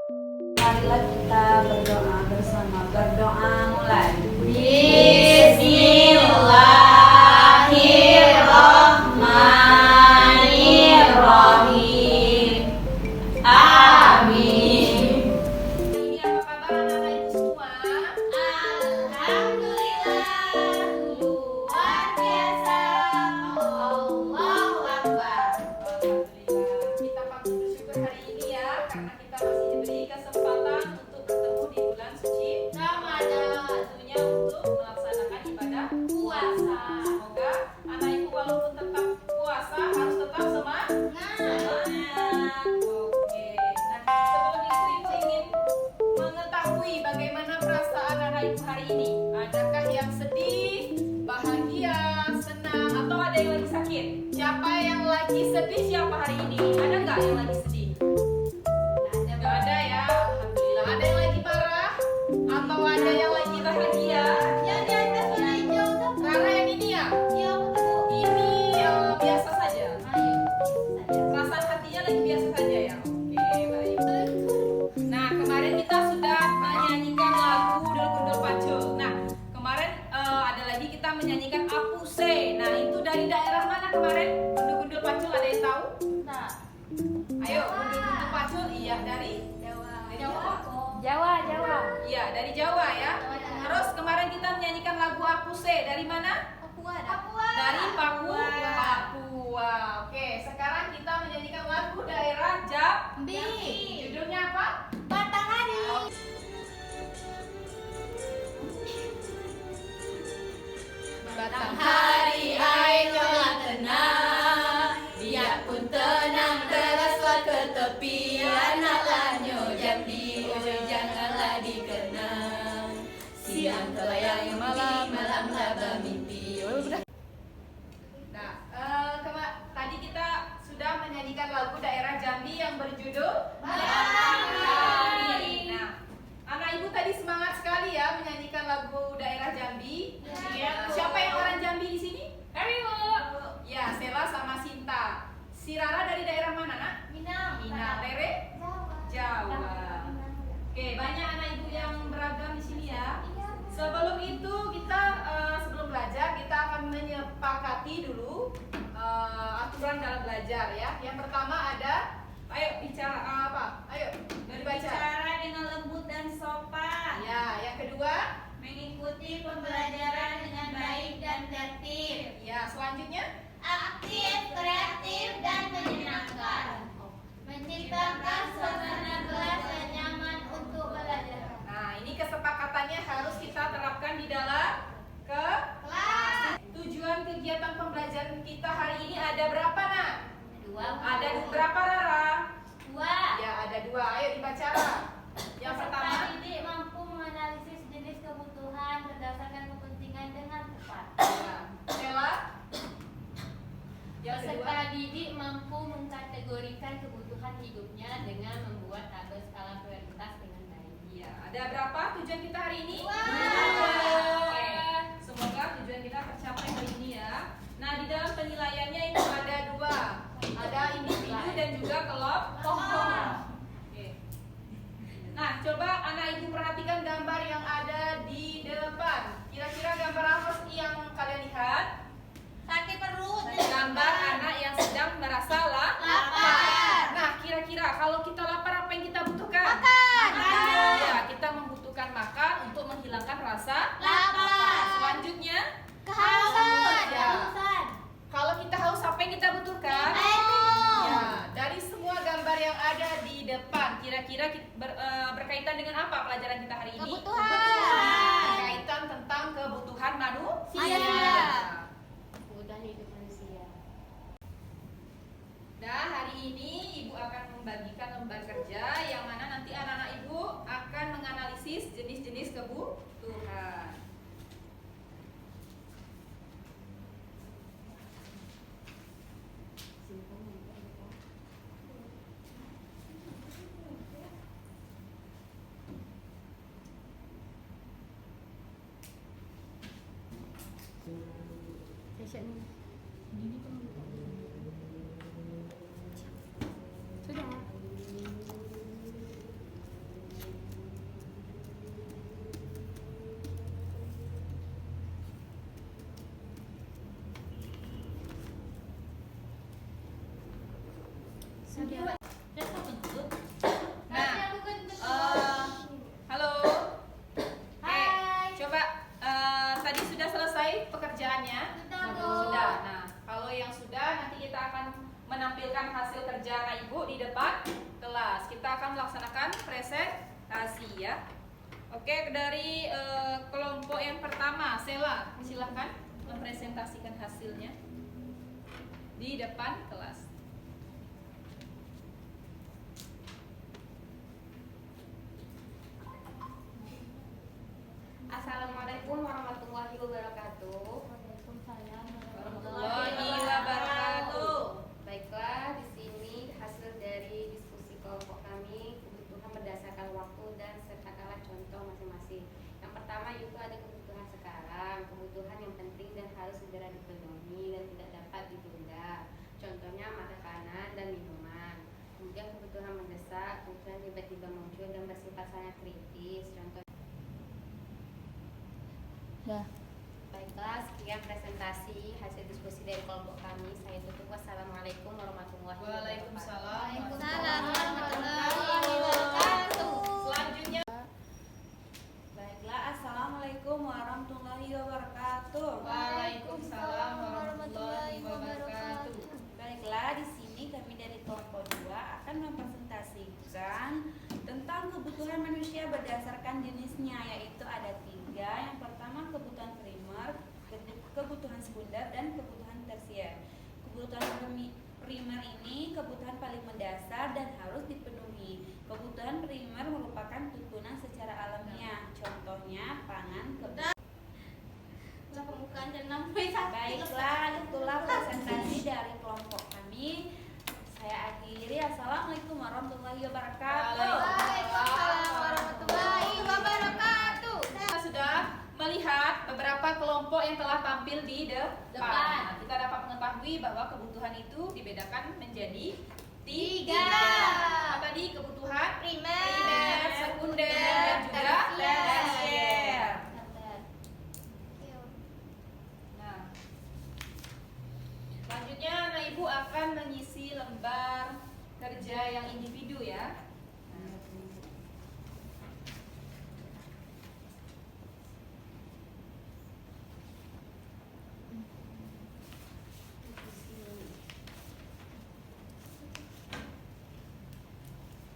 Marilah kita berdoa bersama. Berdoa mulai. Bismillahirrahmanirrahim. Amin. Ini apa kabar anak-anak itu semua? Alhamdulillah, luar biasa. Allahu Akbar. Alhamdulillah. Kita patut bersyukur hari ini ya, karena kita masih diberi kesempatan untuk bertemu di bulan suci Ramadan, tentunya untuk melaksanakan ibadah puasa. Semoga anak ibu walaupun tetap puasa harus tetap semangat. Oke. Nah, sebelum itu ibu ingin mengetahui bagaimana perasaan anak ibu hari ini. Adakah yang sedih, bahagia, senang, atau ada yang lagi sakit? Siapa yang lagi sedih siapa hari ini? Ada nggak yang lagi sedih? Nggak ada ya. Alhamdulillah. Ada yang lagi marah? Atau ada yang lagi bahagia? Yang di atas warna hijau tuh. Rara yang ini ya? Iya, betul. Ini biasa saja. Ayo. Perasaan hatinya lagi biasa saja ya. Oke, baik. Nah, kemarin kita sudah menyanyikan lagu Gundul Gundul Pacul. Nah, kemarin ada lagi kita menyanyikan Apuse. Nah, itu dari daerah mana kemarin? Gundul Gundul Pacul ada yang tahu? Nah, Ayo, Gundul Gundul Pacul. Iya, dari Jawa. Dari Jawa. Jawa. Iya, dari Jawa ya. Jawa. Terus kemarin kita menyanyikan lagu Apuse dari mana? Papua. Papua. Dari Papua. Papua. Oke, sekarang kita menyanyikan lagu daerah Jambi. Judulnya apa? Batanghari. Batanghari ai telah tenang, dia pun tenang teraslah ke tepi. Anaklah nyo Jambi, oi janganlah dikenang. Siang terbayang malam, malamlah bermimpi. Nah, tadi kita sudah menyanyikan lagu daerah Jambi yang berjudul Batanghari. Nah, anak ibu tadi semangat sekali ya menyanyikan lagu daerah Jambi. Iya. Siapa yang orang Jambi di sini? Kami Bu. Ya, Sela sama Sinta. Si Rara dari daerah mana, Nak? Minang. Mina. Tere? Jawa. Oke, banyak anak ibu yang beragam di sini ya. Sebelum itu kita sebelum belajar kita akan menyepakati dulu aturan dalam belajar ya. Yang pertama ada, ayo bicara apa? Ayo dibaca. Bicara dengan lembut dan sopan. Ya, yang kedua, Mengikuti pembelajaran dengan baik dan tertib. ya selanjutnya, Aktif, kreatif, dan menyenangkan. Menciptakan suasana kelas yang nyaman untuk belajar. nah ini kesepakatannya harus kita terapkan di dalam Kelas. tujuan kegiatan pembelajaran kita hari ini ada berapa, Nak? Dua. Ada berapa, Rara? Dua. Ya, ada dua. Ayo dibaca. Yang pertama, Peserta didik mampu menganalisis jenis kebutuhan berdasarkan kepentingan dengan tepat. ya. Stella. Yang Peserta kedua, didik mampu mengkategorikan kebutuhan hidupnya dengan membuat tabel skala prioritas dengan baik. ya. Ada berapa tujuan kita hari ini? Dua. Oke. Semoga tujuan kita tercapai hari ini ya. Nah, di dalam penilaiannya itu ada dua. Ada individu dan juga kelompok. Oke. Nah, coba anak ibu perhatikan gambar yang ada di depan. Kira-kira gambar apa sih yang kalian lihat? Sakit perut. Gambar anak yang sedang merasa Lapar. Nah, kira-kira kalau kita lapar apa yang kita butuhkan? Makan. Ya, kita membutuhkan makan untuk menghilangkan rasa Lapar. Selanjutnya, Kehausan. Ya. kalau kita haus apa yang kita butuhkan? Air minum. Ya, dari semua gambar yang ada di depan, kira-kira berkaitan dengan apa pelajaran kita hari ini? Kebutuhan. Berkaitan tentang kebutuhan manusia. Manusia. Kebutuhan hidup manusia. Nah, hari ini Ibu akan membagikan lembar kerja yang mana nanti anak-anak Ibu akan menganalisis jenis-jenis kebutuhan. Nah, halo. Coba tadi sudah selesai pekerjaannya? Sudah. Nah, kalau yang sudah nanti kita akan menampilkan hasil kerja anak ibu di depan kelas. Kita akan melaksanakan presentasi ya. Oke, dari kelompok yang pertama, Sela, silahkan mempresentasikan hasilnya di depan kelas. Assalamualaikum warahmatullahi wabarakatuh. Warahmatullahi wabarakatuh. Baiklah, di sini hasil dari diskusi kelompok kami, kebutuhan berdasarkan waktu dan serta kala contoh masing-masing. Yang pertama yaitu ada kebutuhan sekarang, kebutuhan yang penting dan harus segera dipenuhi dan tidak dapat ditunda. Contohnya makanan dan minuman. Kemudian kebutuhan mendesak, kebutuhan tiba-tiba muncul dan bersifat sangat kritis. Contoh. Baiklah, sekian presentasi hasil diskusi dari kelompok kami. Saya tutup. Wassalamualaikum warahmatullahi wabarakatuh. Waalaikumsalam. Selanjutnya. Baiklah, assalamualaikum warahmatullahi wabarakatuh. Waalaikumsalam warahmatullahi wabarakatuh. Baiklah, di sini kami dari kelompok 2 akan mempresentasikan tentang kebutuhan manusia berdasarkan jenisnya, yaitu ada 3. Yang pertama kebutuhan primer, kebutuhan sekunder, dan kebutuhan tersier. Kebutuhan primer ini kebutuhan paling mendasar dan harus dipenuhi. Kebutuhan primer merupakan tuntunan secara alamiah. Contohnya pangan, Pembukaan jam 6. Baiklah, itulah presentasi dari kelompok kami. Saya akhiri. Assalamualaikum warahmatullahi wabarakatuh. Waalaikumsalam warahmatullahi wabarakatuh. Kita sudah melihat beberapa kelompok yang telah tampil di depan. Nah, kita dapat mengetahui bahwa kebutuhan itu dibedakan menjadi 3. Apa tadi? Kebutuhan primer, sekunder, dan juga tersier. Nah, selanjutnya anak ibu akan mengisi lembar kerja yang individu ya.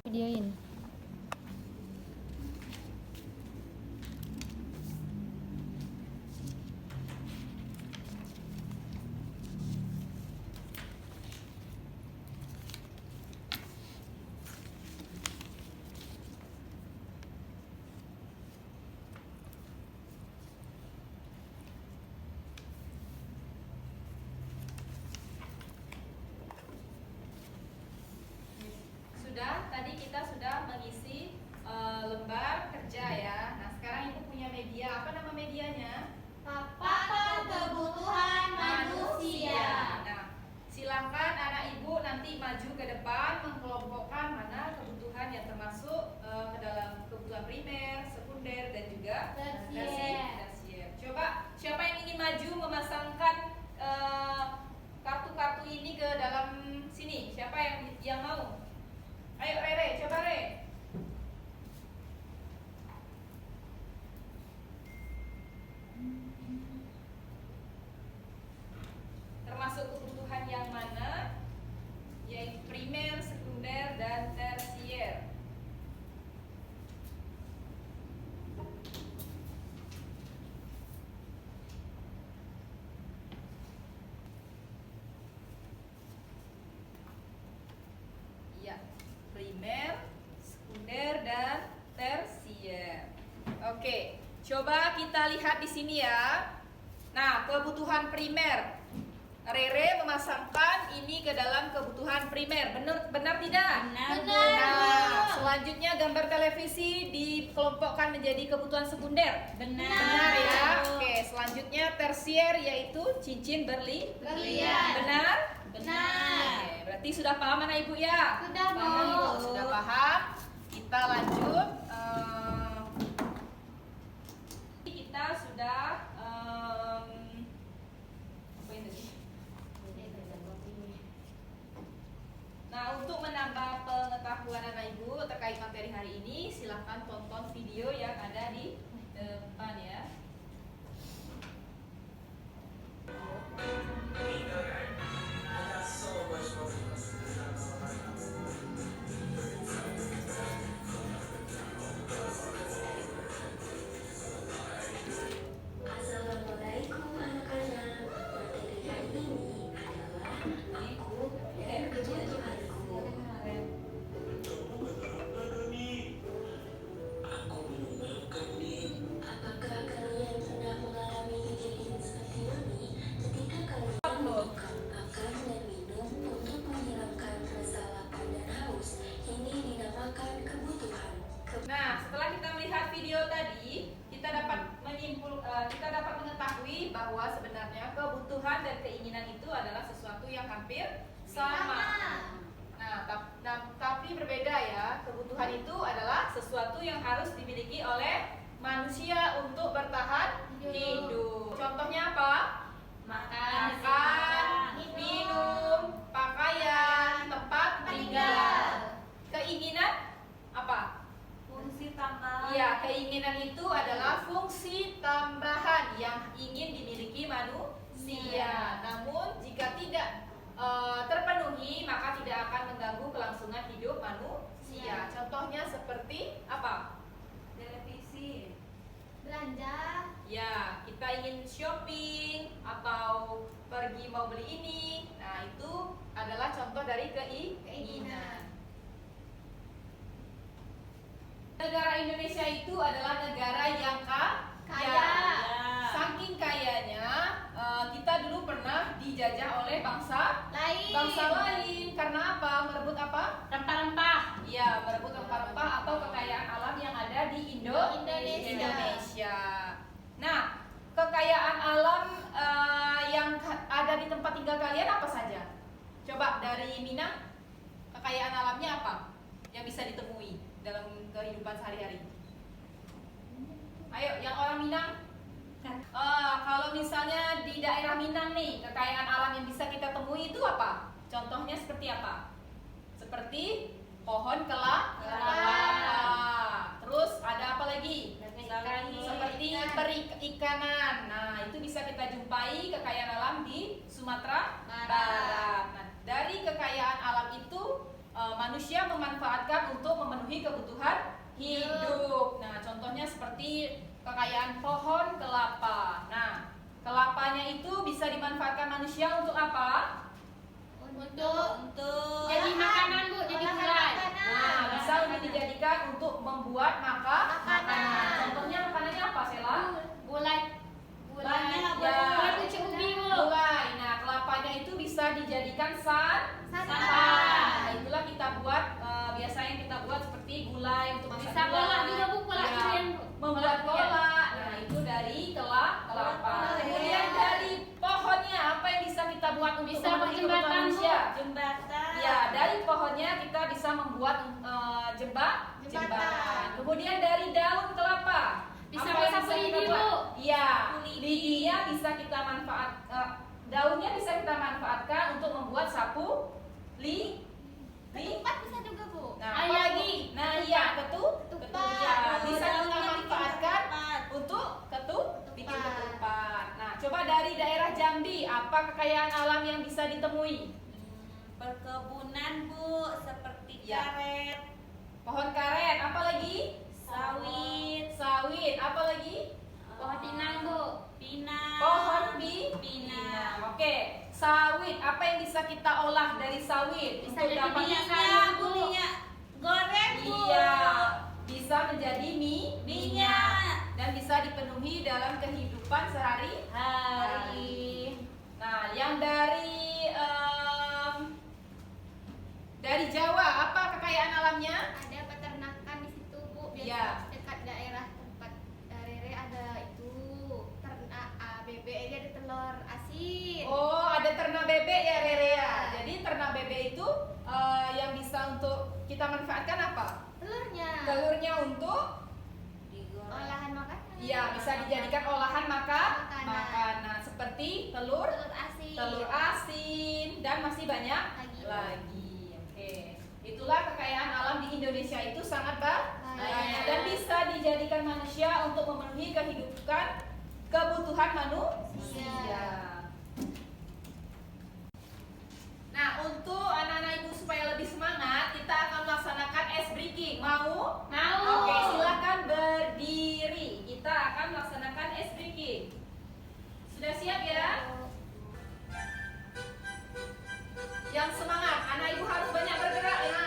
Videoin. Tadi kita sudah mengisi lembar kerja ya. Nah, sekarang ibu punya media. Apa nama medianya? Papan kebutuhan manusia. Nah, silakan anak ibu nanti maju ke depan mengkelompokkan mana kebutuhan yang termasuk ke dalam kebutuhan primer, sekunder, dan juga tersier. Coba siapa yang ingin maju memasangkan kartu-kartu ini ke dalam sini? Siapa yang mau? Ayo Rere, coba Re. Termasuk kebutuhan yang mana? Yaitu primer, sekunder, dan tersier. Ya, primer, sekunder, dan tersier. Oke, coba kita lihat di sini ya. Nah, kebutuhan primer. Rere memasangkan ini ke dalam kebutuhan primer. Benar tidak? Benar. Nah, selanjutnya gambar televisi dikelompokkan menjadi kebutuhan sekunder. Benar ya. Oke, selanjutnya tersier yaitu cincin berlian. Benar? Benar. Oke, berarti sudah paham anak ibu ya? Sudah, Bu. Sudah paham. Kita lanjut. Kita sudah apa ini? Nah, untuk pengetahuan anak ibu terkait materi hari ini, silahkan tonton video yang ada di depan ya. Assalamualaikum anak-anak. Materi hari ini adalah aku dan kebutuhanku. Aku belum makan nih. Apakah kalian pernah mengalami kejadian seperti ini ketika kalian membuka makan dan minum untuk menghilangkan rasa lapar dan haus? Ini dinamakan kebutuhan. Nah, setelah kita melihat video tadi, kita dapat mengetahui bahwa sebenarnya kebutuhan dan keinginan itu adalah sesuatu yang hampir sama. Nah, tapi berbeda ya. Kebutuhan itu adalah sesuatu yang harus dimiliki oleh manusia untuk bertahan hidup. Contohnya apa? Makan, minum, pakaian, tempat tinggal. Keinginan apa? Fungsi tambahan. Iya, keinginan itu adalah fungsi tambahan yang ingin dimiliki manusia. Namun jika tidak terpenuhi, maka tidak akan mengganggu kelangsungan hidup manusia. Contohnya seperti apa? Televisi. Belanja. Ya, kita ingin shopping atau pergi mau beli ini. Nah, itu adalah contoh dari keinginan. Negara Indonesia itu adalah negara yang kaya. Saking kayanya, kita dulu pernah dijajah oleh bangsa lain. Karena apa? Merebut apa? Rempah-rempah. Iya, merebut rempah-rempah atau kekayaan alam yang ada di Indonesia. Nah, kekayaan alam yang ada di tempat tinggal kalian apa saja? Coba dari Mina, kekayaan alamnya apa yang bisa ditemui dalam kehidupan sehari-hari? Ayo, yang orang Minang. Kalau misalnya di daerah Minang nih, kekayaan alam yang bisa kita temui itu apa? Contohnya seperti apa? Seperti pohon kelapa. Terus ada apa lagi? Seperti perikanan. Nah, itu bisa kita jumpai kekayaan alam di Sumatera Barat. Nah, dari kekayaan alam itu manusia memanfaatkan untuk memenuhi kebutuhan hidup. Nah, contohnya seperti kekayaan pohon kelapa. Nah, kelapanya itu bisa dimanfaatkan manusia untuk apa? Untuk jadi makanan, Bu, jadi gulai. Nah, bisa dijadikan untuk membuat makanan. Contohnya makanannya apa, Sela? Gulai. Ya, Kucing ubi, Bu. gulai. Nah, kelapanya itu bisa dijadikan santan. Nah, itulah kita buat biasanya kita buat seperti gulai untuk masak Bisa gulai. kolak juga, Bu, kolak Ya, durian, Bu. membuat Kolak durian. kolak. Nah, itu dari kelapa. Kemudian dari pohonnya apa yang bisa kita buat untuk Bisa memenuhi buat kebutuhan jembatan, Bu. manusia? Jembatan. Ya, dari pohonnya kita bisa membuat jembatan. Kemudian dari daun kelapa Bisa apa yang masak kita lidi, buat? Bu. Iya, Lidi. lidinya bisa kita daunnya bisa kita manfaatkan untuk membuat sapu Ketupat bisa juga, Bu. Nah, Ah, apa iya, lagi? Nah, iya, Ketupat. Ya, bisa kita Daunnya bikin manfaatkan ketupat. untuk bikin Ketupat. ketupat. Nah, coba dari daerah Jambi, apa kekayaan alam yang bisa ditemui? Perkebunan, Bu, seperti Ya. karet, Pohon karet, apa lagi? sawit, Apa lagi? Pohon pinang, Bu. pinang, Pohon pinang. Oke, sawit. Apa yang bisa kita olah dari sawit Bisa untuk jadi dapat minyak, Bu. minyak goreng, Bu. Iya, bisa menjadi Minyak. dan bisa dipenuhi dalam kehidupan sehari-hari. Nah, yang dari Jawa, apa kekayaan alamnya? Ada peternakan di situ, Bu. Biasa Ya. dekat daerah tempat Rere ada itu ternak bebek, jadi ada telur asin. Oh, ada ternak bebek ya, Rere ya. Jadi ternak bebek itu yang bisa untuk kita manfaatkan apa? Telurnya. Telurnya untuk Digoreng. Olahan makanan. ya bisa dijadikan olahan Makanan. makanan seperti telur Telur asin. dan masih banyak Lagi. lagi. Oke. Itulah Indonesia itu sangat banyak dan bisa dijadikan manusia untuk memenuhi kebutuhan manusia. Nah, untuk anak-anak ibu supaya lebih semangat, kita akan melaksanakan ice breaking. Mau? Mau. Oke, silakan berdiri. Kita akan melaksanakan ice breaking. Sudah siap ya? Yang semangat, anak ibu harus banyak bergerak ya.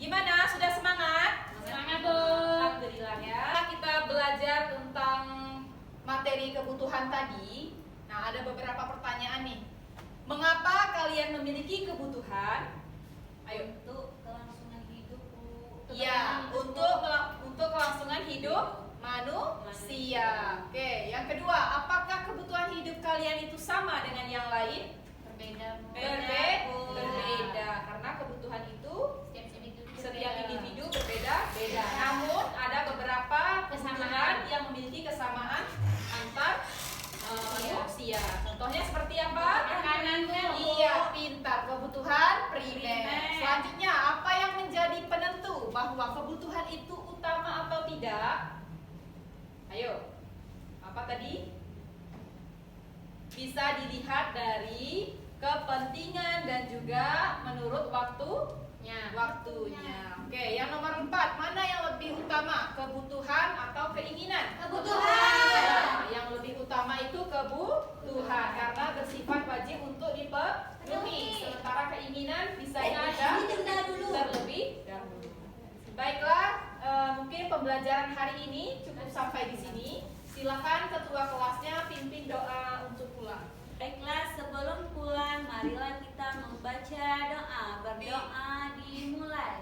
Gimana? Sudah semangat? Semangat, Bu. Alhamdulillah ya. Kita belajar tentang materi kebutuhan tadi. Nah, ada beberapa pertanyaan nih. Mengapa kalian memiliki kebutuhan? Ayo. Untuk kelangsungan hidup, Bu. Iya, untuk kelangsungan hidup manusia. Oke, yang kedua, apakah kebutuhan hidup kalian itu sama dengan yang lain? Berbeda, Bu. Berbeda. Karena kebutuhan itu setiap individu berbeda-beda. Namun ada beberapa kesamaan yang memiliki kesamaan antar manusia. Contohnya seperti apa? Makanan, Bu. Iya, pintar. Kebutuhan primer. Selanjutnya, apa yang menjadi penentu bahwa kebutuhan itu utama atau tidak? Ayo, apa tadi? Bisa dilihat dari kepentingan dan juga menurut waktunya. Oke, yang nomor 4, mana yang lebih utama? Kebutuhan atau keinginan? Kebutuhan. Nah, yang lebih utama itu kebutuhan karena bersifat wajib untuk dipenuhi. Sementara keinginan bisa ada terlebih dahulu. Baiklah, mungkin pembelajaran hari ini cukup sampai di sini. Silakan ketua kelasnya pimpin doa untuk pulang. Baiklah, sebelum pulang, marilah kita membaca doa. Berdoa dimulai.